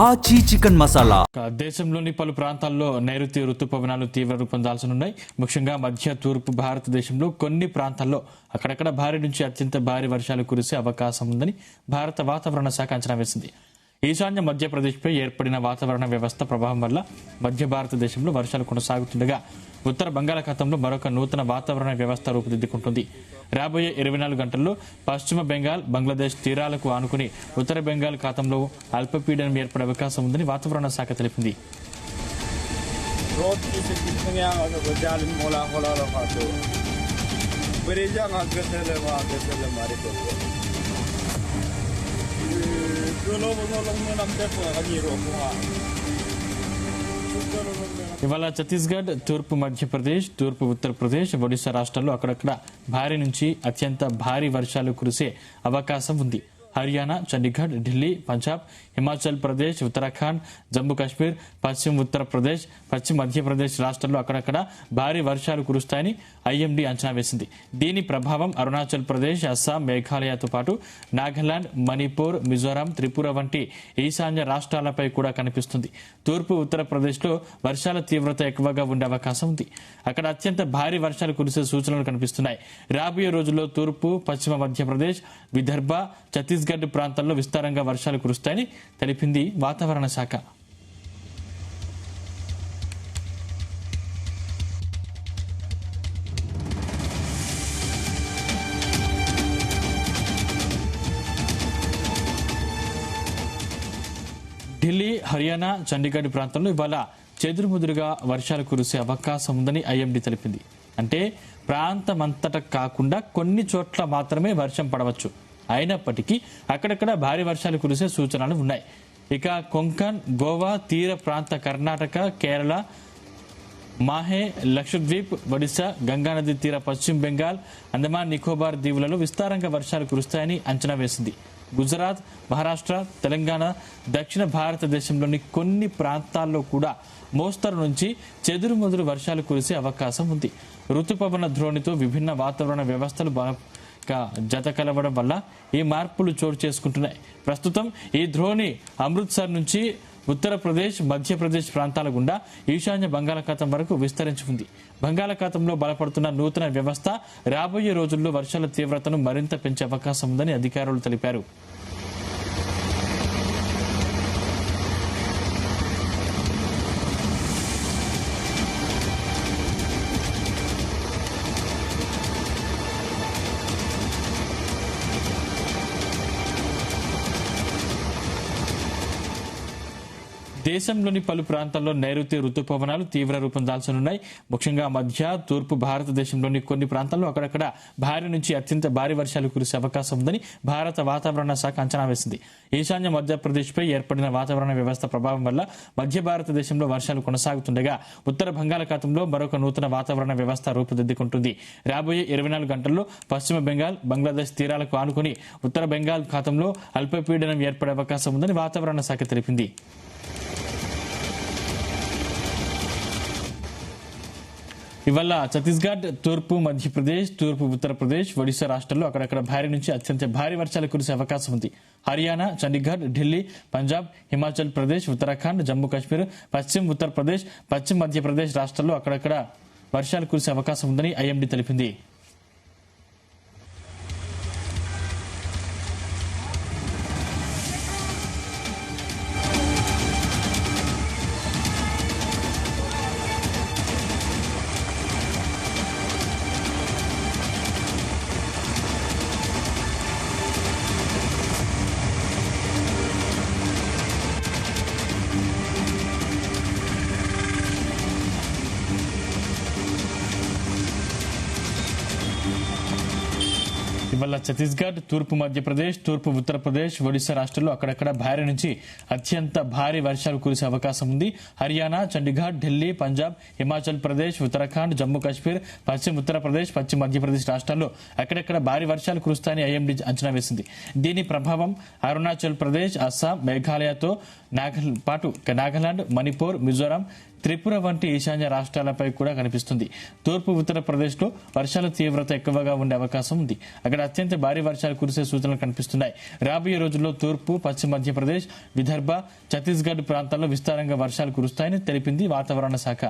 ఆచి చికెన్ మసాలా. దేశంలోని పలు ప్రాంతాల్లో నైరుతి రుతుపవనాలు తీవ్ర రూపం దాల్చనున్నాయి. ముఖ్యంగా మధ్య తూర్పు భారతదేశంలో కొన్ని ప్రాంతాల్లో అక్కడక్కడ భారీ నుంచి అత్యంత భారీ వర్షాలు కురిసే అవకాశం ఉందని భారత వాతావరణ శాఖ అంచనా వేసింది. ఈశాన్య మధ్యప్రదేశ్పై ఏర్పడిన వాతావరణ వ్యవస్థ ప్రభావం వల్ల మధ్య భారతదేశంలో వర్షాలు కొనసాగుతుండగా ఉత్తర బంగాళాఖాతంలో మరొక నూతన వాతావరణ వ్యవస్థ రూపుదిద్దుకుంటుంది. రాబోయే 24 గంటల్లో పశ్చిమ బెంగాల్, బంగ్లాదేశ్ తీరాలకు ఆనుకుని ఉత్తర బెంగాల్ ఖాతంలో అల్పపీడనం ఏర్పడే అవకాశం ఉందని వాతావరణ శాఖ తెలిపింది. ఇవాళ ఛత్తీస్గఢ్, తూర్పు మధ్యప్రదేశ్, తూర్పు ఉత్తరప్రదేశ్, ఒడిశా రాష్ట్రాల్లో అక్కడక్కడ భారీ నుంచి అత్యంత భారీ వర్షాలు కురిసే అవకాశం ఉంది. హర్యానా, చండీగఢ్, ఢిల్లీ, పంజాబ్, హిమాచల్ ప్రదేశ్, ఉత్తరాఖండ్, జమ్మూ కాశ్మీర్, పశ్చిమ ఉత్తరప్రదేశ్, పశ్చిమ మధ్యప్రదేశ్ రాష్ట్రాల్లో అక్కడక్కడ భారీ వర్షాలు కురుస్తాయని ఐఎండీ అంచనా వేసింది. దీని ప్రభావం అరుణాచల్ ప్రదేశ్, అస్సాం, మేఘాలయతో పాటు నాగాలాండ్, మణిపూర్, మిజోరాం, త్రిపుర వంటి ఈశాన్య రాష్ట్రాలపై కూడా కనిపిస్తుంది. తూర్పు ఉత్తరప్రదేశ్లో వర్షాల తీవ్రత ఎక్కువగా ఉండే అవకాశం ఉంది. అక్కడ అత్యంత భారీ వర్షాలు కురిసే సూచనలు కనిపిస్తున్నాయి. రాబోయే రోజుల్లో తూర్పు, పశ్చిమ మధ్యప్రదేశ్, విదర్భ, ఛత్తీస్గఢ్ ప్రాంతాల్లో విస్తారంగా వర్షాలు కురుస్తాయని తెలిపింది వాతావరణ శాఖ. ఢిల్లీ, హర్యానా, చండీగఢ్ ప్రాంతంలో ఇవాళ చెదురుముదురుగా వర్షాలు కురిసే అవకాశం ఉందని ఐఎండీ తెలిపింది. అంటే ప్రాంతమంతటా కాకుండా కొన్ని చోట్ల మాత్రమే వర్షం పడవచ్చు. అయినప్పటికీ అక్కడక్కడ భారీ వర్షాలు కురిసే సూచనలు ఉన్నాయి. ఇక కొంకణ్, గోవా తీర ప్రాంత, కర్ణాటక, కేరళ, మాహే, లక్షద్వీప్, ఒడిశా, గంగానది తీర, పశ్చిమ బెంగాల్, అండమాన్ నికోబార్ దీవులలో విస్తారంగా వర్షాలు కురుస్తాయని అంచనా వేసింది. గుజరాత్, మహారాష్ట్ర, తెలంగాణ, దక్షిణ భారతదేశంలోని కొన్ని ప్రాంతాల్లో కూడా మోస్తరు నుంచి చెదురుమదురు వర్షాలు కురిసే అవకాశం ఉంది. ఋతుపవన ద్రోణితో విభిన్న వాతావరణ వ్యవస్థలు జత కలవడం వల్ల ఈ మార్పులు చోటు చేసుకుంటున్నాయి. ప్రస్తుతం ఈ ద్రోణి అమృత్సర్ నుంచి ఉత్తరప్రదేశ్, మధ్యప్రదేశ్ ప్రాంతాల గుండా ఈశాన్య బంగాళాఖాతం వరకు విస్తరించి ఉంది. బంగాళాఖాతంలో బలపడుతున్న నూతన వ్యవస్థ రాబోయే రోజుల్లో వర్షాల తీవ్రతను మరింత పెంచే అవకాశం ఉందని అధికారులు తెలిపారు. దేశంలోని పలు ప్రాంతాల్లో నైరుతి రుతుపవనాలు తీవ్ర రూపం దాల్చనున్నాయి. ముఖ్యంగా మధ్య తూర్పు భారతదేశంలోని కొన్ని ప్రాంతాల్లో అక్కడక్కడ భారీ నుంచి అత్యంత భారీ వర్షాలు కురిసే అవకాశం ఉందని భారత వాతావరణ శాఖ అంచనా వేసింది. ఈశాన్య మధ్యప్రదేశ్పై ఏర్పడిన వాతావరణ వ్యవస్థ ప్రభావం వల్ల మధ్య భారతదేశంలో వర్షాలు కొనసాగుతుండగా ఉత్తర బంగాళాఖాతంలో మరొక నూతన వాతావరణ వ్యవస్థ రూపుదిద్దుకుంటుంది. రాబోయే 24 గంటల్లో పశ్చిమ బెంగాల్, బంగ్లాదేశ్ తీరాలకు ఆనుకుని ఉత్తర బెంగాల్ ఖాతంలో అల్పపీడనం ఏర్పడే అవకాశం ఉందని వాతావరణ శాఖ తెలిపింది. ఇవాళ ఛత్తీస్గఢ్, తూర్పు మధ్యప్రదేశ్, తూర్పు ఉత్తరప్రదేశ్, ఒడిశా రాష్ట్రాల్లో అక్కడక్కడ భారీ నుంచి అత్యంత భారీ వర్షాలు కురిసే అవకాశం ఉంది. హర్యానా, చండీగఢ్, ఢిల్లీ, పంజాబ్, హిమాచల్ ప్రదేశ్, ఉత్తరాఖండ్, జమ్మూ కాశ్మీర్, పశ్చిమ ఉత్తరప్రదేశ్, పశ్చిమ మధ్యప్రదేశ్ రాష్ట్రాల్లో అక్కడక్కడ వర్షాలు కురిసే అవకాశం ఉందని ఐఎండీ తెలిపింది. ఇవాళ ఛత్తీస్గఢ్, తూర్పు మధ్యప్రదేశ్, తూర్పు ఉత్తరప్రదేశ్, ఒడిశా రాష్ట్రాల్లో అక్కడక్కడ భారీ నుంచి అత్యంత భారీ వర్షాలు కురిసే అవకాశం ఉంది. హర్యానా, చండీగఢ్, ఢిల్లీ, పంజాబ్, హిమాచల్ ప్రదేశ్, ఉత్తరాఖండ్, జమ్మూ కాశ్మీర్, పశ్చిమ ఉత్తరప్రదేశ్, పశ్చిమ మధ్యప్రదేశ్ రాష్ట్రాల్లో అక్కడక్కడ భారీ వర్షాలు కురుస్తాయని ఐఎండీ అంచనా వేసింది. దీని ప్రభావం అరుణాచల్ ప్రదేశ్, అస్సాం, మేఘాలయతో పాటు నాగాలాండ్, మణిపూర్, మిజోరాం, త్రిపుర వంటి ఈశాన్య రాష్ట్రాలపై కూడా కనిపిస్తుంది. తూర్పు ఉత్తరప్రదేశ్లో వర్షాల తీవ్రత ఎక్కువగా ఉండే అవకాశం ఉంది. అక్కడ అత్యంత భారీ వర్షాలు కురిసే సూచనలు కనిపిస్తున్నాయి. రాబోయే రోజుల్లో తూర్పు, పశ్చిమ మధ్యప్రదేశ్, విదర్భ, ఛత్తీస్గఢ్ ప్రాంతాల్లో విస్తారంగా వర్షాలు కురుస్తాయని తెలిపింది వాతావరణ శాఖ.